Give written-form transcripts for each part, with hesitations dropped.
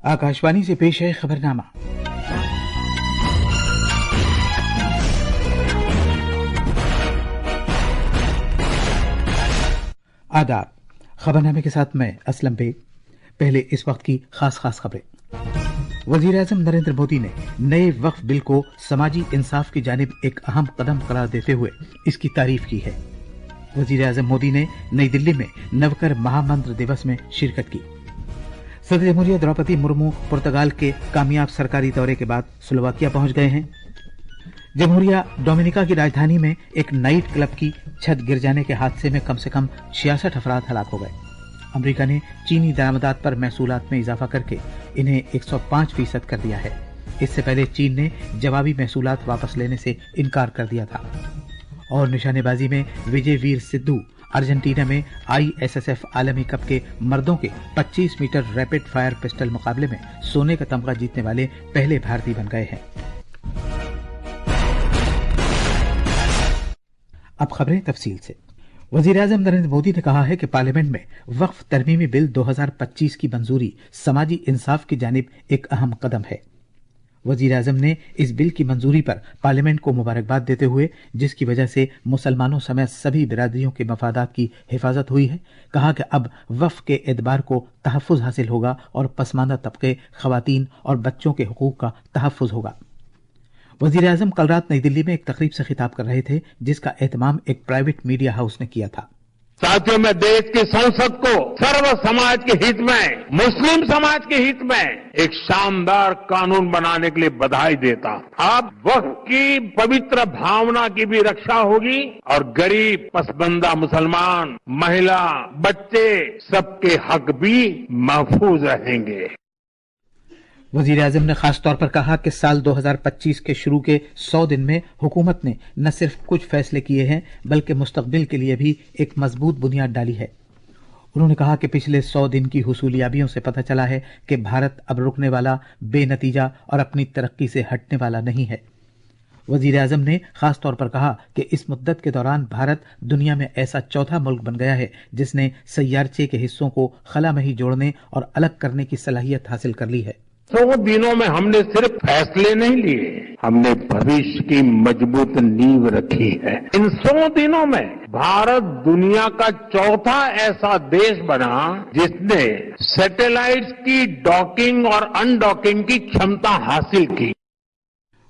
आकाशवाणी से पेश है खबरनामा। आदाब। खबरनामे के साथ मैं असलम बेग। पहले इस वक्त की खास खबरें। वजीर-ए-आज़म नरेंद्र मोदी ने नए वक्फ बिल को समाजी इंसाफ की जानिब एक अहम कदम करार देते हुए इसकी तारीफ की है। वजीर-ए-आज़म मोदी ने नई दिल्ली में नवकर महामंत्र दिवस में शिरकत की। सदर जमहूरिया द्रौपदी मुर्मू पुर्तगाल के कामयाब सरकारी दौरे के बाद स्लोवाकिया पहुंच गए हैं। जमहूरिया डोमिनिका की राजधानी में एक नाइट क्लब की छत गिर जाने के हादसे में कम से कम 66 अफराद हलाक हो गए। अमेरिका ने चीनी दरामदात पर महसूलात में इजाफा करके इन्हें 105% कर दिया है। इससे पहले चीन ने जवाबी महसूलात वापस लेने से इनकार कर दिया था। और निशानेबाजी में विजय वीर सिद्धू अर्जेंटीना में ISSF आलमी कप के मर्दों के 25 मीटर रैपिड फायर पिस्टल मुकाबले में सोने का तमगा जीतने वाले पहले भारतीय बन गए हैं। अब खबरें तफसील से। वजीर-ए-आज़म नरेंद्र मोदी ने कहा है कि पार्लियामेंट में वक्फ तरमीमी बिल 2025 की मंजूरी समाजी इंसाफ की जानिब एक अहम कदम है। वजीर-ए-आज़म ने इस बिल की मंजूरी पर पार्लियामेंट को मुबारकबाद देते हुए, जिसकी वजह से मुसलमानों समेत सभी बिरादरियों के मफादात की हिफाजत हुई है, कहा कि अब वक्फ के एतबार को तहफ़्फ़ुज़ हासिल होगा और पसमानदा तबके, ख़वातीन और बच्चों के हुकूक का तहफ़्फ़ुज़ होगा। वज़ीर-ए-आज़म कल रात नई दिल्ली में एक तकरीब से खिताब कर रहे थे, जिसका एहतमाम एक प्राइवेट मीडिया हाउस ने किया था। साथियों, मैं देश की संसद को सर्व समाज के हित में, मुस्लिम समाज के हित में एक शानदार कानून बनाने के लिए बधाई देता हूं। अब वक्फ की पवित्र भावना की भी रक्षा होगी और गरीब, पसबंदा मुसलमान, महिला, बच्चे सबके हक भी महफूज रहेंगे। वज़ीर-ए-आज़म ने खास तौर पर कहा कि साल 2025 के शुरू के 100 दिन में हुकूमत ने न सिर्फ कुछ फैसले किए हैं, बल्कि मुस्तकबिल के लिए भी एक मजबूत बुनियाद डाली है। उन्होंने कहा कि पिछले 100 दिन की हुसूलियाबियों से पता चला है कि भारत अब रुकने वाला, बेनतीजा और अपनी तरक्की से हटने वाला नहीं है। वज़ीर-ए-आज़म ने खास तौर पर कहा कि इस मुद्दत के दौरान भारत दुनिया में ऐसा चौथा मुल्क बन गया है जिसने सैयारचे के हिस्सों को खला में ही जोड़ने और अलग करने की सलाहियत हासिल कर ली है। 100 दिनों में हमने सिर्फ फैसले नहीं लिए, हमने भविष्य की मजबूत नींव रखी है। इन 100 दिनों में भारत दुनिया का चौथा ऐसा देश बना जिसने सैटेलाइट्स की डॉकिंग और अनडॉकिंग की क्षमता हासिल की।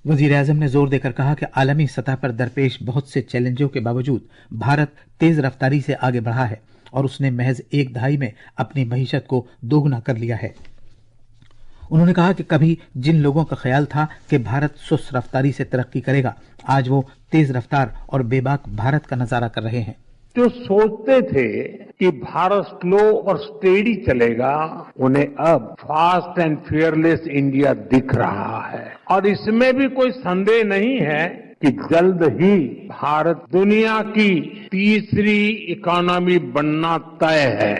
वज़ीर-ए-आज़म ने जोर देकर कहा कि आलमी सतह पर दरपेश बहुत से चैलेंजों के बावजूद भारत तेज रफ्तारी से आगे बढ़ा है और उसने महज एक दहाई में अपनी मईशत को दोगुना कर लिया है। उन्होंने कहा कि कभी जिन लोगों का ख्याल था कि भारत सुस्त रफ्तारी से तरक्की करेगा, आज वो तेज रफ्तार और बेबाक भारत का नजारा कर रहे हैं। जो सोचते थे कि भारत स्लो और स्टेडी चलेगा, उन्हें अब फास्ट एंड फियरलेस इंडिया दिख रहा है। और इसमें भी कोई संदेह नहीं है कि जल्द ही भारत दुनिया की तीसरी इकोनॉमी बनना तय है।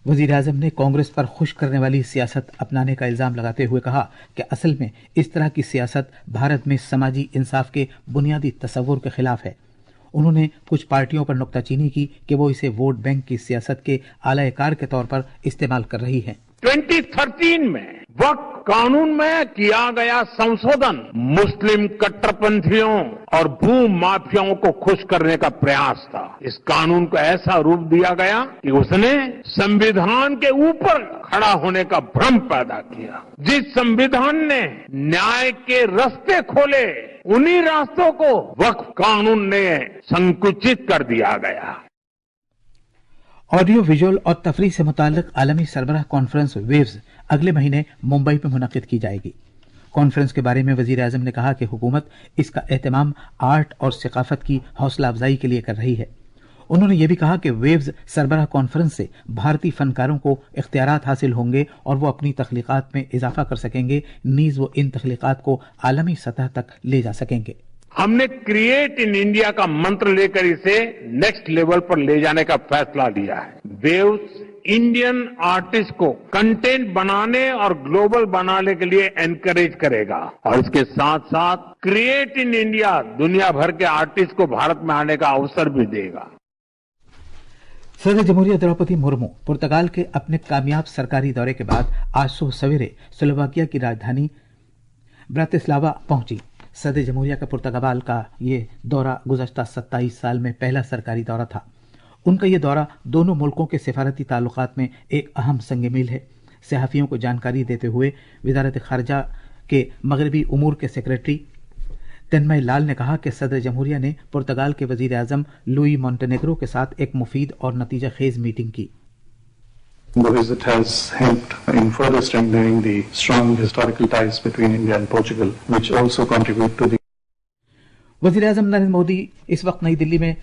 वज़ीर-ए-आज़म ने कांग्रेस पर खुश करने वाली सियासत अपनाने का इल्जाम लगाते हुए कहा कि असल में इस तरह की सियासत भारत में समाजी इंसाफ के बुनियादी तसव्वुर के खिलाफ है। उन्होंने कुछ पार्टियों पर नुक्ताचीनी की कि वो इसे वोट बैंक की सियासत के आलाएकार के तौर पर इस्तेमाल कर रही हैं। 2013 में वक्फ कानून में किया गया संशोधन मुस्लिम कट्टरपंथियों और भू माफियाओं को खुश करने का प्रयास था। इस कानून को ऐसा रूप दिया गया कि उसने संविधान के ऊपर खड़ा होने का भ्रम पैदा किया। जिस संविधान ने न्याय के रास्ते खोले, उन्हीं रास्तों को वक्फ कानून ने संकुचित कर दिया गया। ऑडियो विजुअल और तफरीह से मुताल्लिक आलमी सरबराह कॉन्फ्रेंस वेव्स अगले महीने मुंबई में मुनक्किद की जाएगी। कॉन्फ्रेंस के बारे में वज़ीर-ए-आज़म ने कहा कि हुकूमत इसका एहतमाम आर्ट और सकाफत की हौसला अफजाई के लिए कर रही है। उन्होंने ये भी कहा कि वेव्स सरबराह कॉन्फ्रेंस से भारतीय फनकारों को इख्तियारात हासिल होंगे और वो अपनी तख्लीकात में इजाफा कर सकेंगे, नीज वो इन तख्लीकात को आलमी सतह तक ले जा सकेंगे। हमने क्रिएट इन इंडिया का मंत्र लेकर इसे नेक्स्ट लेवल पर ले जाने का फैसला लिया है। वेव्स इंडियन आर्टिस्ट को कंटेंट बनाने और ग्लोबल बनाने के लिए एनकरेज करेगा और इसके साथ साथ क्रिएट इन इंडिया दुनिया भर के आर्टिस्ट को भारत में आने का अवसर भी देगा। सदर जमहूरिया द्रौपदी मुर्मू पुर्तगाल के अपने कामयाब सरकारी दौरे के बाद आज सुबह सवेरे स्लोवाकिया की राजधानी ब्रातिस्लावा पहुंची। सदर जमहूरिया का पुर्तगाल का ये दौरा गुज़श्ता 27 साल में पहला सरकारी दौरा था। उनका ये दौरा दोनों मुल्कों के सिफारती ताल्लुकात में एक अहम संग मील है। सहाफ़ियों को जानकारी देते हुए वज़ारत ख़ारजा के मगरबी उमूर के सेक्रेटरी तन्मय लाल ने कहा कि सदर जमहूरिया ने पुर्तगाल के वज़ीर आज़म लुई मोंटेनेग्रो के साथ एक मुफीद और नतीजा खेज मीटिंग की। The visit has helped in further strengthening the strong historical ties between India and Portugal, which also contribute to the वज़ीर आज़म नरेंद्र मोदी इस वक्त नई दिल्ली में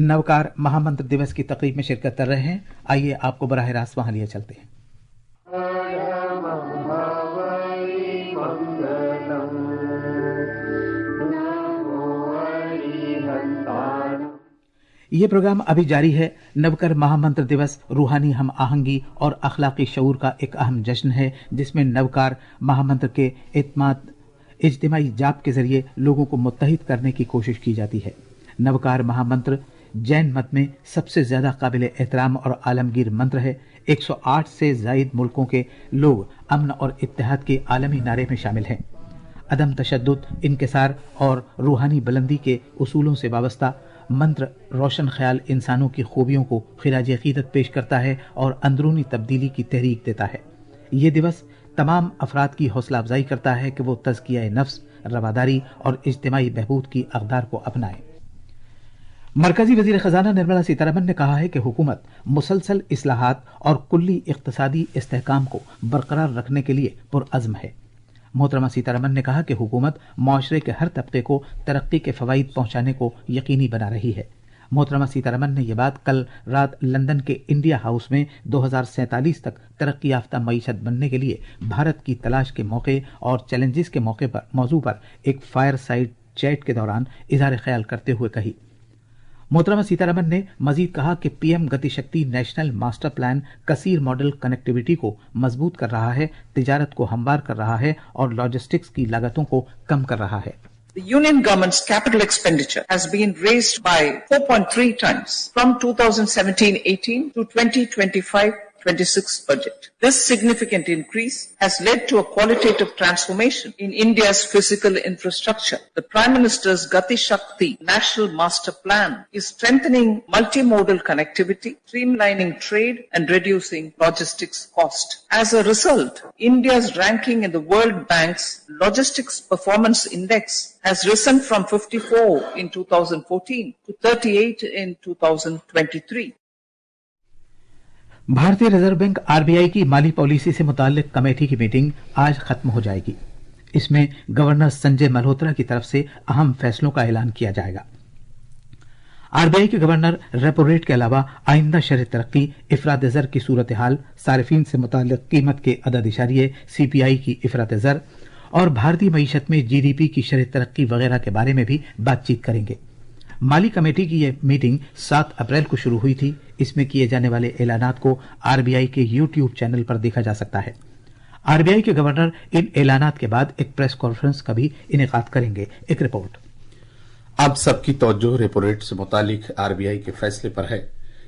नवकार महामंत्र दिवस की तकरीब में शिरकत कर रहे हैं। आइए आपको बराह रास्त वहां लिए चलते हैं। ये प्रोग्राम अभी जारी है। नवकर महामंत्र दिवस रूहानी हम आहंगी और अखलाकी शऊर का एक अहम जश्न है, जिसमें नवकार महामंत्र के इज्तिमाई जाप के जरिए लोगों को मुत्तहिद करने की कोशिश की जाती है। नवकार महामंत्र जैन मत में सबसे ज्यादा काबिल एहतराम और आलमगीर मंत्र है। 108 से जायद मुल्कों के लोग अमन और इत्तेहाद के आलमी नारे में शामिल हैं। अदम तशद्दुद, इनकिसार और रूहानी बुलंदी के उसूलों से वाबस्ता मंत्र रोशन ख्याल इंसानों की खूबियों को खिराज अकीदत पेश करता है और अंदरूनी तब्दीली की तहरीक देता है। ये दिवस तमाम अफराद की हौसला अफजाई करता है कि वो तज़किया नफ्स, रवादारी और इज्तिमाई बहबूद की अक़दार को अपनाएं। मरकजी वज़ीर ख़जाना निर्मला सीतारमन ने कहा है कि हुकूमत मुसलसल इस्लाहात और कुल्ली इक़्तिसादी इस्तेहकाम को बरकरार रखने के लिए पुरअज़्म है। मोहतरमा सीतारमन ने कहा कि हुकूमत मुआशरे के हर तबके को तरक्की के फ़वाइद पहुंचाने को यकीनी बना रही है। मोहतरमा सीतारमन ने यह बात कल रात लंदन के इंडिया हाउस में 2047 तक तरक्की याफ्ता मईशत बनने के लिए भारत की तलाश के मौके और चैलेंजेस के मौजू पर एक फायर साइड चैट के दौरान इज़हार ख्याल करते हुए कही। मोहतरमा सीतारमन ने मजीद कहा कि PM Gati Shakti national master plan कसीर मॉडल कनेक्टिविटी को मजबूत कर रहा है, तिजारत को हमवार कर रहा है और लॉजिस्टिक्स की लागतों को कम कर रहा है। The Union government's capital expenditure has been raised by 4.3 times from 2017-18 to 2025-26 budget. This significant increase has led to a qualitative transformation in India's physical infrastructure. The Prime Minister's Gati Shakti National Master Plan is strengthening multimodal connectivity, streamlining trade and reducing logistics cost. As a result, India's ranking in the World Bank's Logistics Performance Index has risen from 54 in 2014 to 38 in 2023. भारतीय reserve bank RBI की माली policy से मुताल्लिक committee की meeting आज खत्म हो जाएगी। इसमें governor Sanjay Malhotra की तरफ से अहम फैसलों का ऐलान किया जाएगा। आरबीआई के गवर्नर रेपो रेट के अलावा आइंदा शरह तरक्की, इफरात ज़र की सूरत हाल, सारिफीन से मुताल्लिक कीमत के अदद इशारिये, सीपीआई की इफरात ज़र और भारतीय मईशत में जीडीपी की शरह तरक्की वगैरह के बारे में भी बातचीत करेंगे। माली कमेटी की यह मीटिंग 7 अप्रैल को शुरू हुई थी। इसमें किए जाने वाले ऐलानात को आरबीआई के यूट्यूब चैनल पर देखा जा सकता है। आरबीआई के गवर्नर इन ऐलानात के बाद एक प्रेस कॉन्फ्रेंस का भी इनेकाद करेंगे। एक रिपोर्ट। अब सबकी तवज्जो रेपो रेट से मुतालिक आरबीआई के फैसले पर है।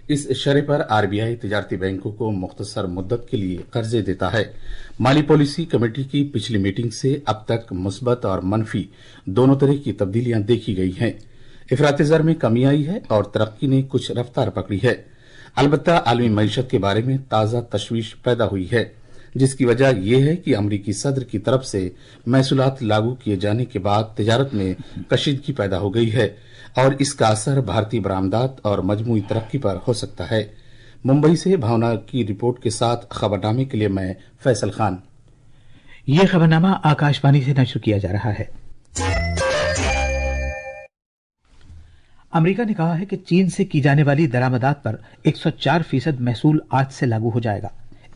इस शरह पर आरबीआई तिजारती बैंकों को मुख्तसर मुद्दत के लिए कर्जे देता है। माली पॉलिसी कमेटी की पिछली मीटिंग से अब तक मुस्बत और मनफी दोनों तरह की तब्दीलियां देखी गई हैं। इफरात ज़र में कमी आई है और तरक्की ने कुछ रफ्तार पकड़ी है। अलबत्ता आलमी मईशत के बारे में ताज़ा तशवीश पैदा हुई है, जिसकी वजह यह है कि अमरीकी सदर की तरफ से महसूलात लागू किए जाने के बाद तिजारत में कशीदगी पैदा हो गई है और इसका असर भारतीय बरामदात और मजमूई तरक्की पर हो सकता है। मुंबई से भावना की रिपोर्ट के साथ खबरनामे के लिए मैं फैसल खान। यह खबरनामा आकाशवाणी से नशर किया जा रहा है। अमेरिका ने कहा है कि चीन से की जाने वाली दरामदात पर 104% महसूल आज से लागू हो जाएगा।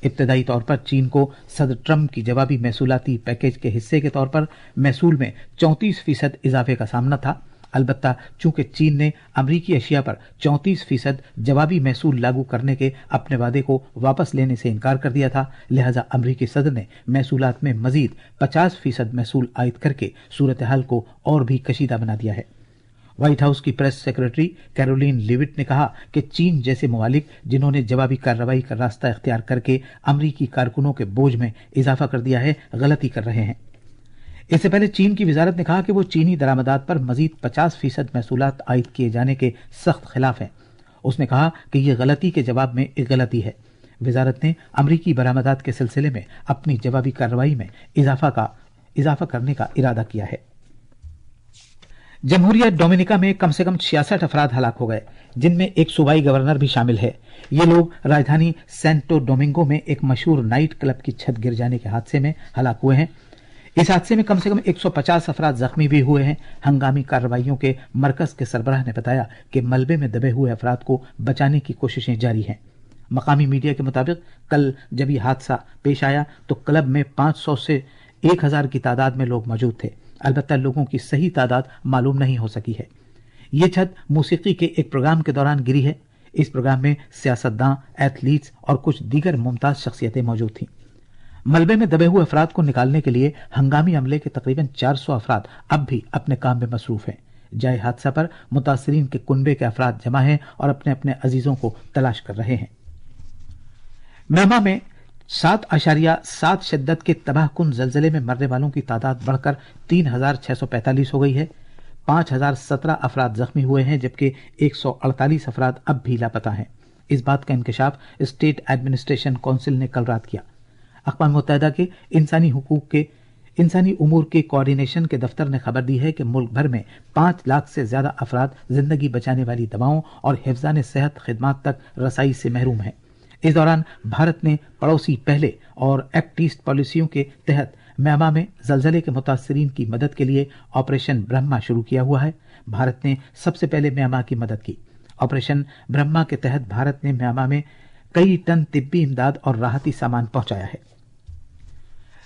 इब्तदाई तौर पर चीन को सदर ट्रंप की जवाबी महसूलाती पैकेज के हिस्से के तौर पर महसूल में 34% इजाफे का सामना था। अलबत्ता चूंकि चीन ने अमरीकी अशिया पर 34% जवाबी महसूल लागू करने के अपने वादे को वापस लेने से इनकार कर दिया था, लिहाजा अमरीकी सदर ने महसूलात में मजीद 50% महसूल आयद करके सूरत हाल को और भी कशीदा बना दिया है। व्हाइट हाउस की प्रेस सेक्रेटरी कैरोलिन लिविट ने कहा कि चीन जैसे ममालिक जिन्होंने जवाबी कार्रवाई का रास्ता इख्तियार करके अमरीकी कारकुनों के बोझ में इजाफा कर दिया है, गलती कर रहे हैं। इससे पहले चीन की वजारत ने कहा कि वो चीनी दरामदात पर मजीद 50% महसूलात आयद किए जाने के सख्त खिलाफ है। उसने कहा कि यह गलती के जवाब में एक गलती है। वजारत ने अमरीकी बरामदात के सिलसिले में अपनी जवाबी कार्रवाई में इजाफा करने का इरादा किया है। जमहूरिया डोमिनिका में कम से कम 66 अफराद हलाक हो गए, जिनमें एक सूबाई गवर्नर भी शामिल है। ये लोग राजधानी सेंटो डोमिंगो में एक मशहूर नाइट क्लब की छत गिर जाने के हादसे में हलाक हुए हैं। इस हादसे में कम से कम 150 अफराद जख्मी भी हुए हैं। हंगामी कार्रवाइयों के मरकज के सरबराह ने बताया कि मलबे में दबे हुए अफराद को बचाने की कोशिशें जारी हैं। मकामी मीडिया के मुताबिक कल जब यह हादसा पेश आया तो क्लब में 500 से 1000 की तादाद में लोग मौजूद थे। अलबत्ता लोगों की सही तादाद मालूम नहीं हो सकी है। यह छत मौसीकी के एक प्रोग्राम के दौरान गिरी है। इस प्रोग्राम में सियासतदान, एथलीट्स और कुछ दीगर मुमताज शख्सियतें मौजूद थीं। मलबे में दबे हुए अफराद को निकालने के लिए हंगामी अमले के तकरीबन 400 अफराद अब भी अपने काम में मसरूफ हैं। जाए हादसा पर मुतासरीन के कुनबे के अफराद जमा हैं और अपने अपने अजीजों को तलाश कर रहे हैं। म्यांमार में 7.7 शिद्दत के तबाहकुन जलजले में मरने वालों की तादाद बढ़कर 3645 हो गई है। 5017 अफराद जख्मी हुए हैं, जबकि 148 अफराद अब भी लापता हैं। इस बात का इंकशाफ स्टेट एडमिनिस्ट्रेशन काउंसिल ने कल रात किया। अक़वाम मुत्तहिदा के इंसानी उमूर के कोऑर्डिनेशन के दफ्तर ने खबर दी है कि मुल्क भर में 5 लाख से ज्यादा अफराद जिंदगी बचाने वाली दवाओं और हिफ्ज़ान सेहत खिदमात तक रसाई से महरूम हैं। इस दौरान भारत ने पड़ोसी पहले और एक्ट ईस्ट पॉलिसियों के तहत म्यांमार में जलजले के मुतासरीन की मदद के लिए ऑपरेशन ब्रह्मा शुरू किया हुआ है। भारत ने सबसे पहले म्यांमार की मदद की। ऑपरेशन ब्रह्मा के तहत भारत ने म्यांमार में कई टन तिब्बी इमदाद और राहती सामान पहुंचाया है।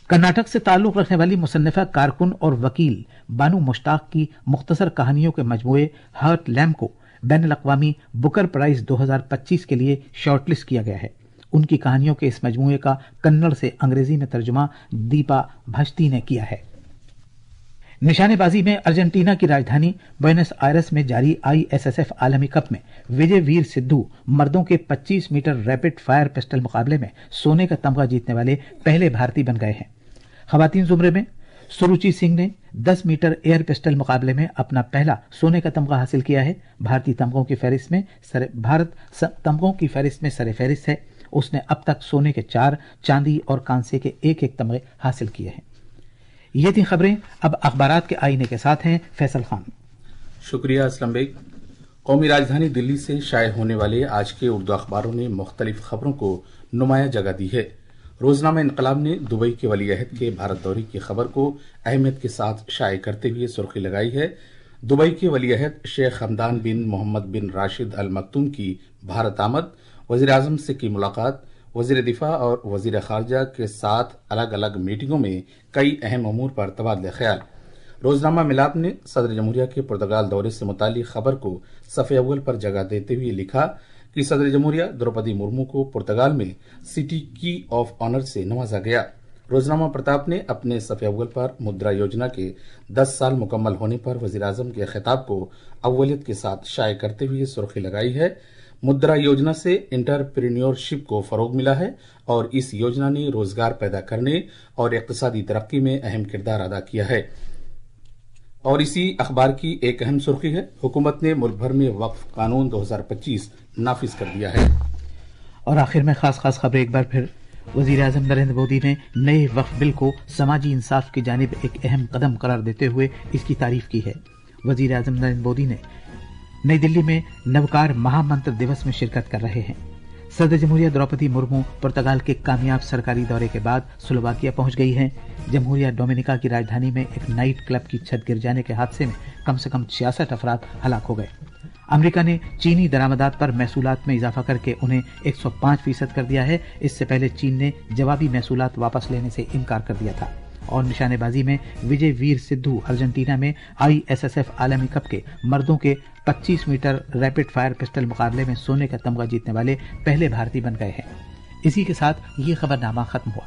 कर्नाटक से ताल्लुक रखने वाली मुसन्निफा, कारकुन और वकील बानू मुश्ताक की मुख्तसर कहानियों के मजमूए हर्ट लैम्प को बैनुल-अक़वामी बुकर प्राइज 2025 के लिए शॉर्टलिस्ट किया गया है। उनकी कहानियों के इस मजमूए का कन्नड़ से अंग्रेजी में तर्जुमा दीपा भश्ती ने किया है। निशानेबाजी में अर्जेंटीना की राजधानी बुएनस आयर्स में जारी ISSF आलमी कप में विजय वीर सिद्धू मर्दों के 25 मीटर रैपिड फायर पिस्टल मुकाबले में सोने का तमगा जीतने वाले पहले भारतीय बन गए हैं। खवातीन जुमरे में सुरुचि सिंह ने 10 मीटर एयर पिस्टल मुकाबले में अपना पहला सोने का तमगा हासिल किया है। भारत तमगों की फहरिस्त में सरे-फहरिस्त है। उसने अब तक सोने के 4, चांदी और कांसे के 1-1 तमगे हासिल किए हैं। ये थी खबरें। अब अखबारात के आईने के साथ हैं फैसल खान। शुक्रिया असलम बेग। कौमी राजधानी दिल्ली से शाये होने वाले आज के उर्दू अखबारों ने मुख्तलिफ खबरों को नुमाया जगह दी है। रोजनामा इनकलाब ने दुबई के वली अहद के भारत दौरे की खबर को अहमियत के साथ शाये करते हुए सुर्खी लगाई है, दुबई के वली अहद शेख हमदान बिन मोहम्मद बिन राशिद अल मक्तूम की भारत आमद, वजीर आजम से की मुलाकात, वजीर दिफा और वजीर खारजा के साथ अलग अलग मीटिंगों में कई अहम अमूर पर तबादला ख्याल। रोजनामा मिलाप ने सदर जमहूरिया के पुर्तगाल दौरे से मुतालिक खबर को सफ़े अव्वल पर जगह देते हुए लिखा कि सदर जमहूरिया द्रौपदी मुर्मू को पुर्तगाल में सिटी की ऑफ ऑनर से नवाजा गया। रोजनामा प्रताप ने अपने सफ़े अव्वल पर मुद्रा योजना के 10 साल मुकम्मल होने पर वजीर आजम के खिताब को अव्वलियत के साथ शाये करते हुए सुर्खी लगाई है, मुद्रा योजना से एंटरप्रेन्योरशिप को फरोग मिला है और इस योजना ने रोजगार पैदा करने और इक्तिसादी तरक्की में अहम किरदार अदा किया है। और इसी अखबार की एक अहम सुर्खी है, हुकूमत ने मुल्क भर में वक्फ कानून 2025 नाफिज कर दिया है। और आखिर में खास खबरें एक बार फिर। वजीर आजम नरेंद्र मोदी ने नए वक्फ बिल को समाजी इंसाफ की जानिब एक अहम कदम करार देते हुए इसकी तारीफ की है। वजीर आजम नरेंद्र मोदी ने नई दिल्ली में नवकार महामंत्र दिवस में शिरकत कर रहे हैं। सदर जमहूरिया द्रौपदी मुर्मू पुर्तगाल के कामयाब सरकारी दौरे के बाद स्लोवाकिया पहुंच गई हैं। जमहूरिया डोमिनिका की राजधानी में एक नाइट क्लब की छत गिर जाने के हादसे में कम से कम 66 अफराद हलाक हो गए। अमेरिका ने चीनी दरामदात पर महसूलात में इजाफा करके उन्हें 105% कर दिया है। इससे पहले चीन ने जवाबी महसूलात वापस लेने से इनकार कर दिया था। और निशानेबाजी में विजय वीर सिद्धू अर्जेंटीना में ISSF आलमी कप के मर्दों के 25 मीटर रैपिड फायर पिस्टल मुकाबले में सोने का तमगा जीतने वाले पहले भारतीय बन गए हैं। इसी के साथ ये खबरनामा खत्म हुआ।